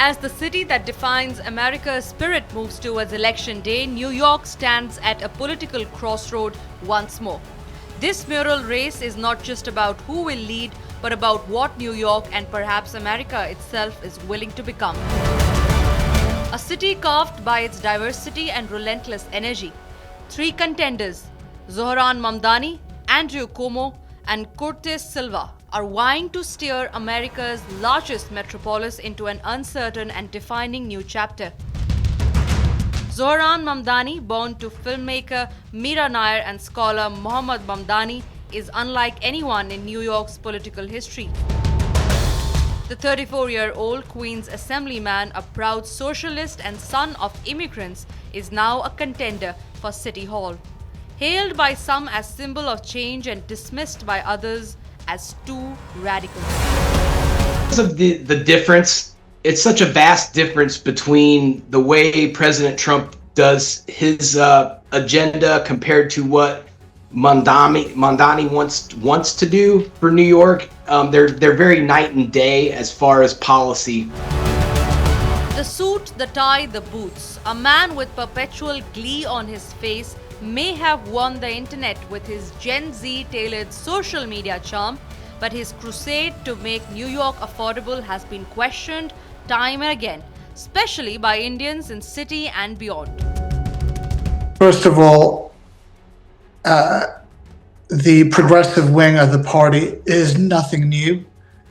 As the city that defines America's spirit moves towards election day, New York stands at a political crossroad once more. This mayoral race is not just about who will lead, but about what New York and perhaps America itself is willing to become. A city carved by its diversity and relentless energy. Three contenders, Zohran Mamdani, Andrew Cuomo, and Curtis Silwa, are vying to steer America's largest metropolis into an uncertain and defining new chapter. Zohran Mamdani, born to filmmaker Meera Nair and scholar Mohammad Mamdani, is unlike anyone in New York's political history. The 34-year-old Queens Assemblyman, a proud socialist and son of immigrants, is now a contender for City Hall. Hailed by some as symbol of change and dismissed by others as too radical. Because of the difference, it's such a vast difference between the way President Trump does his agenda compared to what Mamdani wants to do for New York. They're very night and day as far as policy. The suit, the tie, the boots. A man with perpetual glee on his face may have won the internet with his Gen Z tailored social media charm, but his crusade to make New York affordable has been questioned time and again, especially by Indians in city and beyond. First of all, the progressive wing of the party is nothing new.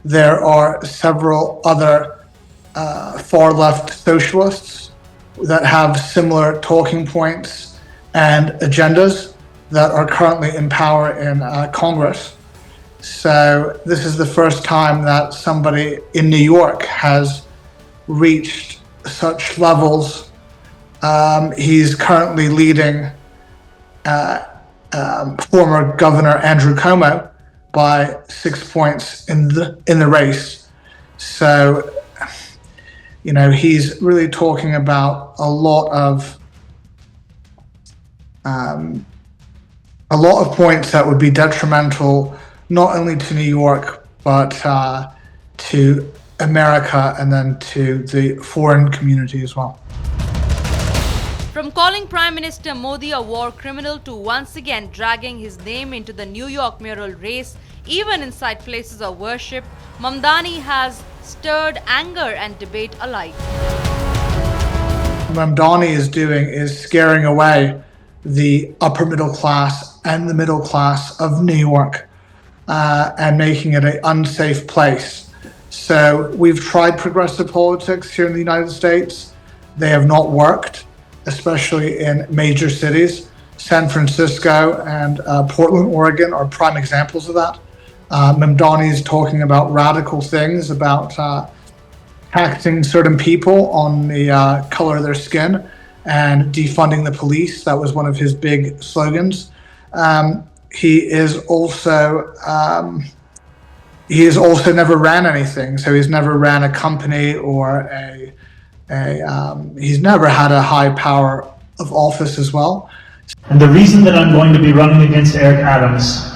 There are several other far-left socialists that have similar talking points and agendas that are currently in power in Congress. So this is the first time that somebody in New York has reached such levels. He's currently leading former Governor Andrew Cuomo by 6 points in the race. So, he's really talking about a lot of points that would be detrimental not only to New York but to America and then to the foreign community as well. From calling Prime Minister Modi a war criminal to once again dragging his name into the New York mayoral race, even inside places of worship, Mamdani has stirred anger and debate alike. What Mamdani is doing is scaring away the upper middle class and the middle class of New York and making it an unsafe place. So we've tried progressive politics here in the United States. They have not worked, especially in major cities. San Francisco and Portland, Oregon are prime examples of that. Mamdani is talking about radical things, about taxing certain people on the color of their skin and defunding the police. That was one of his big slogans. He has also never ran anything. So he's never ran a company or he's never had a high power of office as well. And the reason that I'm going to be running against Eric Adams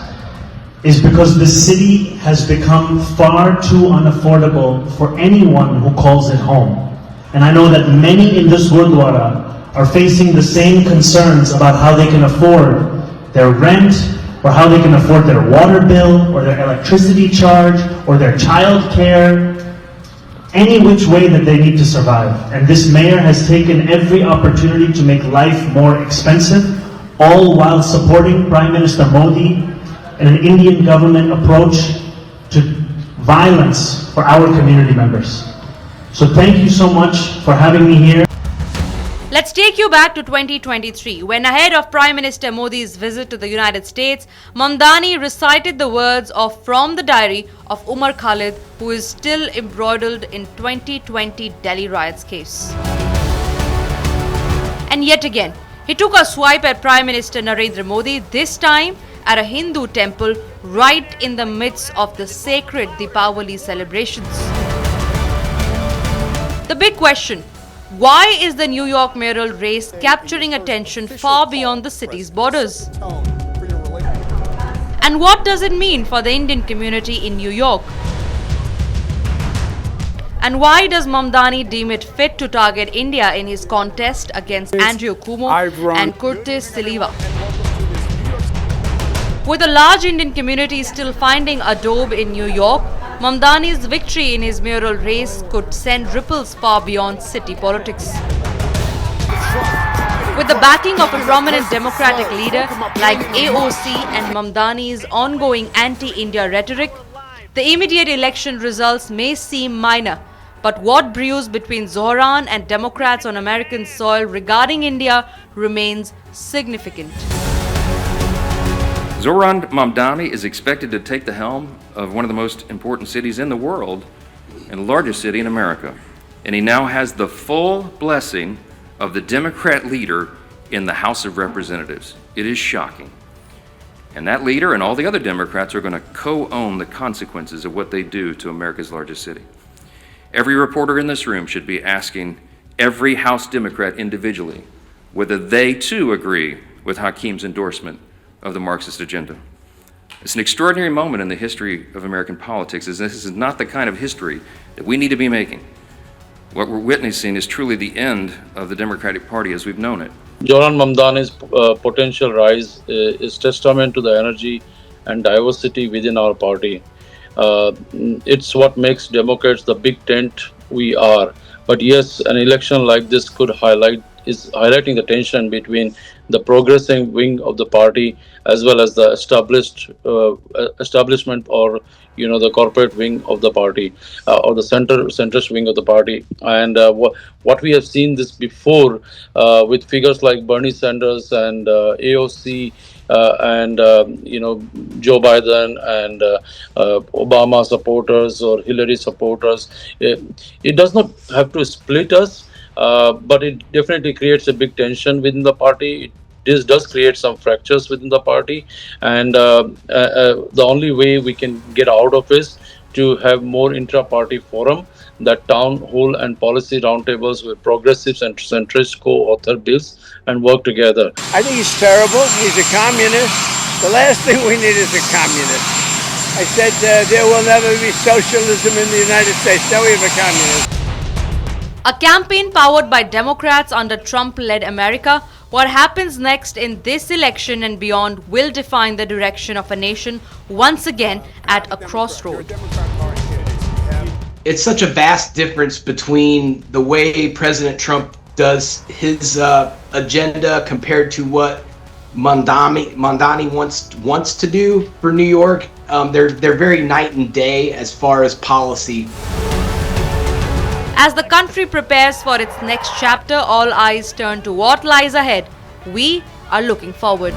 is because the city has become far too unaffordable for anyone who calls it home. And I know that many in this Gurdwara are facing the same concerns about how they can afford their rent, or how they can afford their water bill, or their electricity charge, or their child care, any which way that they need to survive. And this mayor has taken every opportunity to make life more expensive, all while supporting Prime Minister Modi and an Indian government approach to violence for our community members. So thank you so much for having me here. Let's take you back to 2023, when ahead of Prime Minister Modi's visit to the United States, Mamdani recited the words from the diary of Umar Khalid, who is still embroiled in 2020 Delhi riots case. And yet again, he took a swipe at Prime Minister Narendra Modi, this time at a Hindu temple right in the midst of the sacred Deepavali celebrations. The big question: why is the New York mayoral race capturing attention far beyond the city's borders? And what does it mean for the Indian community in New York? And why does Mamdani deem it fit to target India in his contest against Andrew Cuomo and Curtis Silwa? With a large Indian community still finding adobe in New York, Mamdani's victory in his mayoral race could send ripples far beyond city politics. With the backing of a prominent Democratic leader like AOC and Mamdani's ongoing anti-India rhetoric, the immediate election results may seem minor, but what brews between Zohran and Democrats on American soil regarding India remains significant. Zohran Mamdani is expected to take the helm of one of the most important cities in the world and the largest city in America. And he now has the full blessing of the Democrat leader in the House of Representatives. It is shocking. And that leader and all the other Democrats are going to co-own the consequences of what they do to America's largest city. Every reporter in this room should be asking every House Democrat individually whether they too agree with Hakim's endorsement of the Marxist agenda. It's an extraordinary moment in the history of American politics, as this is not the kind of history that we need to be making. What we're witnessing is truly the end of the Democratic Party as we've known it. Zohran Mamdani's potential rise is testament to the energy and diversity within our party. It's what makes Democrats the big tent we are. But yes, an election like this could highlighting the tension between the progressive wing of the party as well as the establishment, or the corporate wing of the party, or the centrist wing of the party. And what we have seen this before with figures like Bernie Sanders and AOC and Joe Biden and Obama supporters or Hillary supporters. It does not have to split us, but it definitely creates a big tension within the party. This does create some fractures within the party, and the only way we can get out of is to have more intra-party forum, that town hall and policy roundtables where progressives and centrists co-author bills and work together. I think he's terrible. He's a communist. The last thing we need is a communist. I said there will never be socialism in the United States. Now we have a communist. A campaign powered by Democrats under Trump-led America, what happens next in this election and beyond will define the direction of a nation once again at a crossroad. It's such a vast difference between the way President Trump does his agenda compared to what Mamdani wants to do for New York. They're very night and day as far as policy. As the country prepares for its next chapter, all eyes turn to what lies ahead. We are looking forward.